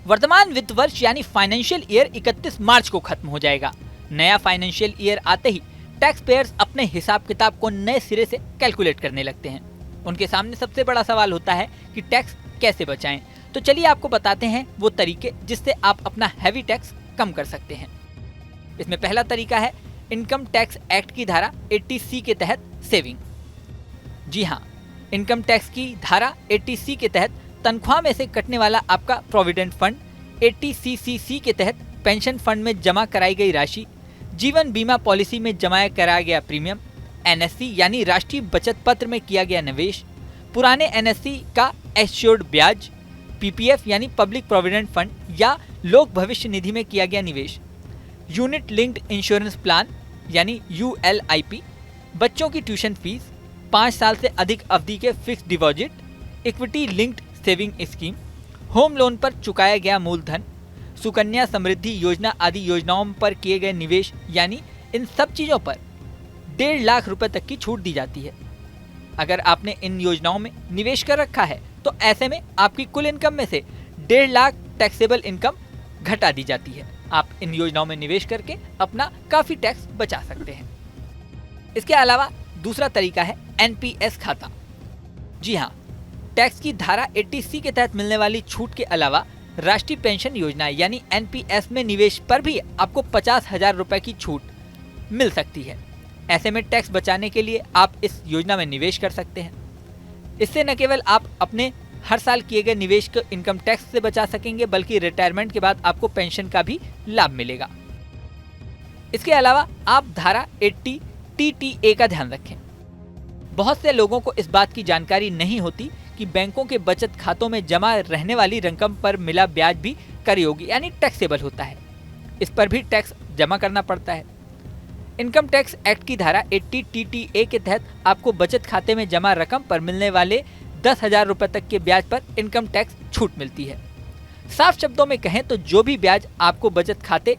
वर्तमान वित्त वर्ष यानी फाइनेंशियल ईयर 31 मार्च को खत्म हो जाएगा। नया फाइनेंशियल ईयर आते ही टैक्स पेयर्स अपने हिसाब किताब को नए सिरे से कैलकुलेट करने लगते हैं। उनके सामने सबसे बड़ा सवाल होता है कि टैक्स कैसे बचाएं। तो चलिए आपको बताते हैं वो तरीके जिससे आप अपना हैवी टैक्स कम कर सकते हैं। इसमें पहला तरीका है इनकम टैक्स एक्ट की धारा 80C के तहत सेविंग। जी हाँ, इनकम टैक्स की धारा 80C के तहत तनख्वाह में से कटने वाला आपका प्रोविडेंट फंड, 80CCC के तहत पेंशन फंड में जमा कराई गई राशि, जीवन बीमा पॉलिसी में जमा कराया गया प्रीमियम, NSC यानी राष्ट्रीय बचत पत्र में किया गया निवेश, पुराने NSC का एश्योर्ड ब्याज, PPF यानी पब्लिक प्रोविडेंट फंड या लोक भविष्य निधि में किया गया निवेश, यूनिट लिंक्ड इंश्योरेंस प्लान यानी ULIP, बच्चों की ट्यूशन फीस, 5 साल से अधिक अवधि के fixed deposit, equity linked saving scheme, home loan पर चुकाया गया मूलधन, सुकन्या समृद्धि योजना आदि योजनाओं पर किए गए निवेश, यानी इन सब चीजों पर 1.5 लाख रुपए तक की छूट दी जाती है। अगर आपने इन योजनाओं में निवेश कर रखा है तो ऐसे में आपकी कुल इनकम में से 1.5 लाख टैक्सेबल इनकम घटा दी जाती है। आप इन योजनाओं में निवेश करके अपना काफी टैक्स बचा सकते हैं। इसके अलावा दूसरा तरीका है NPS खाता। जी हाँ, टैक्स की धारा 80C के तहत मिलने वाली छूट के अलावा राष्ट्रीय पेंशन योजना यानी NPS में निवेश पर भी आपको 50,000 रुपए की छूट मिल सकती है। ऐसे में टैक्स बचाने के लिए आप इस योजना में निवेश कर सकते हैं। इससे न केवल आप अपने हर साल किए गए निवेश को इनकम टैक्स से बचा सकेंगे, बल्कि रिटायरमेंट के बाद आपको पेंशन का भी लाभ मिलेगा। इसके अलावा आप धारा 80 TTA का ध्यान रखें। बहुत से लोगों को इस बात की जानकारी नहीं होती कि बैंकों के बचत खातों में जमा रहने वाली रकम पर मिला ब्याज भी कर योग्य यानी टैक्सेबल होता है। इस पर भी टैक्स जमा करना पड़ता है। इनकम टैक्स एक्ट की धारा 80 TTA के तहत आपको बचत खाते में जमा रकम पर मिलने वाले 10,000 रुपए तक के ब्याज पर इनकम टैक्स छूट मिलती है। साफ शब्दों में कहें तो जो भी ब्याज आपको बचत खाते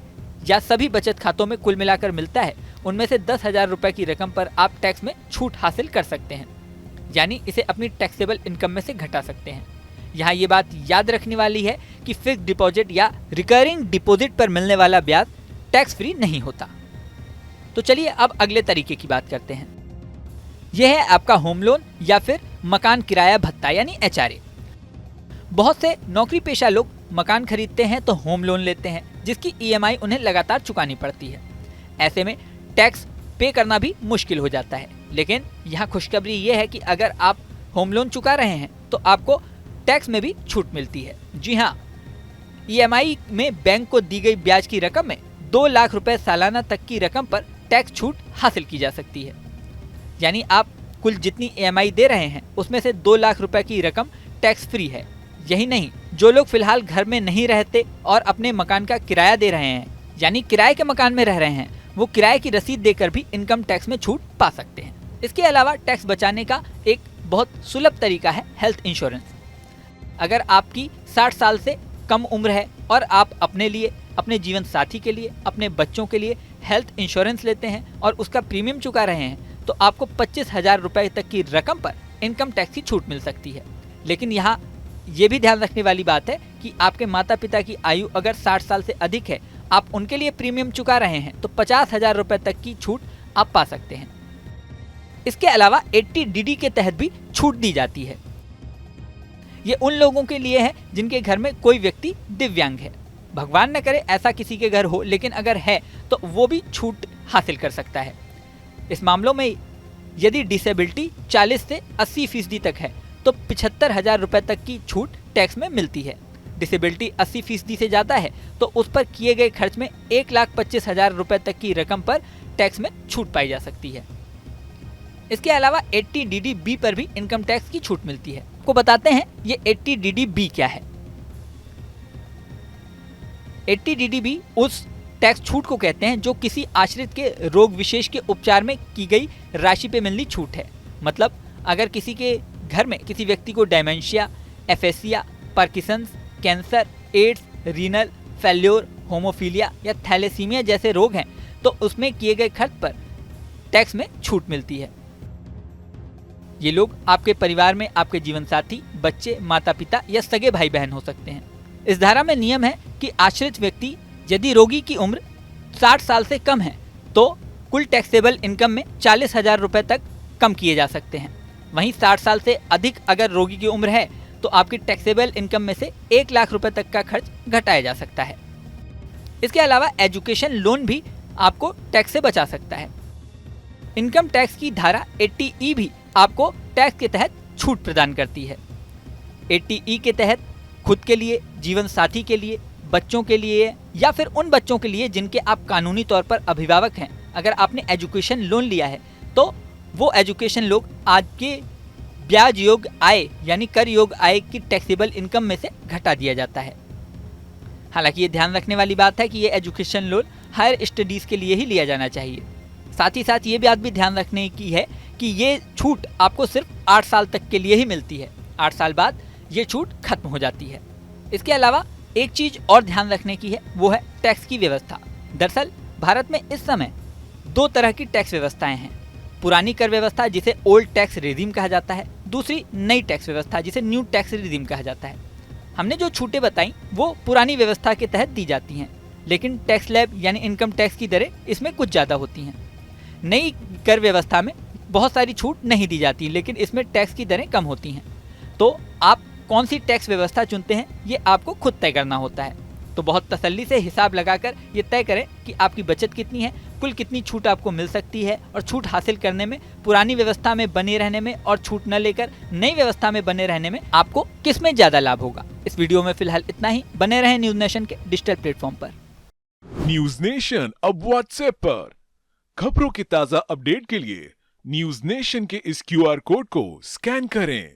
या सभी बचत खातों में कुल मिलाकर मिलता है, उनमें से 10,000 रुपए की रकम पर आप टैक्स में छूट हासिल कर सकते हैं, यानी इसे अपनी टैक्सेबल इनकम में से घटा सकते हैं। यहाँ ये बात याद रखने वाली है कि फिक्स्ड डिपॉजिट या रिकरिंग डिपॉजिट पर मिलने वाला ब्याज टैक्स फ्री नहीं होता। तो चलिए अब अगले तरीके की बात करते हैं। यह है आपका होम लोन या फिर मकान किराया भत्ता यानी HRA। बहुत से नौकरी पेशा लोग मकान खरीदते हैं तो होम लोन लेते हैं, जिसकी EMI उन्हें लगातार चुकानी पड़ती है। ऐसे में टैक्स पे करना भी मुश्किल हो जाता है। लेकिन यहाँ खुशखबरी ये है कि अगर आप होम लोन चुका रहे हैं तो आपको टैक्स में भी छूट मिलती है। जी हाँ, EMI में बैंक को दी गई ब्याज की रकम में 2 लाख रुपए सालाना तक की रकम पर टैक्स छूट हासिल की जा सकती है। यानी आप कुल जितनी EMI दे रहे हैं उसमें से 2 लाख रुपए की रकम टैक्स फ्री है। यही नहीं, जो लोग फिलहाल घर में नहीं रहते और अपने मकान का किराया दे रहे हैं, यानी किराए के मकान में रह रहे हैं, वो किराए की रसीद देकर भी इनकम टैक्स में छूट पा सकते हैं। इसके अलावा टैक्स बचाने का एक बहुत सुलभ तरीका है हेल्थ इंश्योरेंस। अगर आपकी 60 साल से कम उम्र है और आप अपने लिए, अपने जीवन साथी के लिए, अपने बच्चों के लिए हेल्थ इंश्योरेंस लेते हैं और उसका प्रीमियम चुका रहे हैं, तो आपको 25,000 रुपए तक की रकम पर इनकम टैक्स की छूट मिल सकती है। लेकिन यहाँ ये भी ध्यान रखने वाली बात है कि आपके माता पिता की आयु अगर 60 साल से अधिक है, आप उनके लिए प्रीमियम चुका रहे हैं, तो 50,000 रुपए तक की छूट आप पा सकते हैं। इसके अलावा 80DD के तहत भी छूट दी जाती है। ये उन लोगों के लिए है जिनके घर में कोई व्यक्ति दिव्यांग है। भगवान न करे ऐसा किसी के घर हो, लेकिन अगर है तो वो भी छूट हासिल कर सकता है। इस मामलों में यदि डिसेबिलिटी 40 से 80% तक है तो 75,000 रुपए तक की छूट टैक्स में मिलती है। डिसेबिलिटी 80% से ज़्यादा है तो उस पर किए गए खर्च में 1,25,000 रुपए तक की रकम पर टैक्स में छूट पाई जा सकती है। इसके अलावा 80DD-B पर भी इनकम टैक्स की छूट मिलती है। आपको बताते हैं ये 80DD-B क्या है। 80DD-B उस टैक्स छूट को कहते हैं जो किसी आश्रित के रोग विशेष के उपचार में की गई राशि पे मिलनी छूट है। मतलब अगर किसी के घर में किसी व्यक्ति को dementia, aphasia, Parkinson's, cancer, AIDS, renal failure, haemophilia या थैलेसीमिया जैसे रोग हैं तो उसमें किए गए खर्च पर टैक्स में छूट मिलती है। ये लोग आपके परिवार में आपके जीवन साथी, बच्चे, माता पिता या सगे भाई बहन हो सकते हैं। इस धारा में नियम है कि आश्रित व्यक्ति यदि रोगी की उम्र 60 साल से कम है तो कुल टैक्सेबल इनकम में 40,000 रुपए तक कम किए जा सकते हैं। वहीं 60 साल से अधिक अगर रोगी की उम्र है तो आपकी टैक्सेबल इनकम में से 1 लाख रुपए तक का खर्च घटाया जा सकता है। इसके अलावा एजुकेशन लोन भी आपको टैक्स से बचा सकता है। इनकम टैक्स की धारा 80E भी आपको टैक्स के तहत छूट प्रदान करती है। 80E के तहत खुद के लिए, जीवन साथी के लिए, बच्चों के लिए या फिर उन बच्चों के लिए जिनके आप कानूनी तौर पर अभिभावक हैं, अगर आपने एजुकेशन लोन लिया है तो वो एजुकेशन लोन आपके ब्याज योग्य आय यानी कर योग्य आय की टैक्सेबल इनकम में से घटा दिया जाता है। हालांकि ये ध्यान रखने वाली बात है कि ये एजुकेशन लोन हायर स्टडीज़ के लिए ही लिया जाना चाहिए। साथ ही साथ ये बात भी ध्यान रखने की है कि ये छूट आपको सिर्फ 8 साल तक के लिए ही मिलती है। 8 साल बाद ये छूट खत्म हो जाती है। इसके अलावा एक चीज़ और ध्यान रखने की है, वो है टैक्स की व्यवस्था। दरअसल भारत में इस समय 2 तरह की टैक्स व्यवस्थाएं हैं। पुरानी कर व्यवस्था जिसे ओल्ड टैक्स रेजिम कहा जाता है, दूसरी नई टैक्स व्यवस्था जिसे न्यू टैक्स रेजिम कहा जाता है। हमने जो छूटें बताई वो पुरानी व्यवस्था के तहत दी जाती हैं, लेकिन टैक्स स्लैब यानी इनकम टैक्स की दरें इसमें कुछ ज़्यादा होती हैं। नई कर व्यवस्था में बहुत सारी छूट नहीं दी जाती, लेकिन इसमें टैक्स की दरें कम होती हैं। तो आप कौन सी टैक्स व्यवस्था चुनते हैं ये आपको खुद तय करना होता है। तो बहुत तसल्ली से हिसाब लगाकर ये तय करें कि आपकी बचत कितनी है, कुल कितनी छूट आपको मिल सकती है और छूट हासिल करने में, पुरानी व्यवस्था में बने रहने में और छूट न लेकर नई व्यवस्था में बने रहने में आपको किस में ज़्यादा लाभ होगा। इस वीडियो में फिलहाल इतना ही। बने रहें न्यूज नेशन के डिजिटल प्लेटफॉर्म पर। न्यूज नेशन अब व्हाट्सएप पर खबरों की ताज़ा अपडेट के लिए न्यूज नेशन के इस QR कोड को स्कैन करें।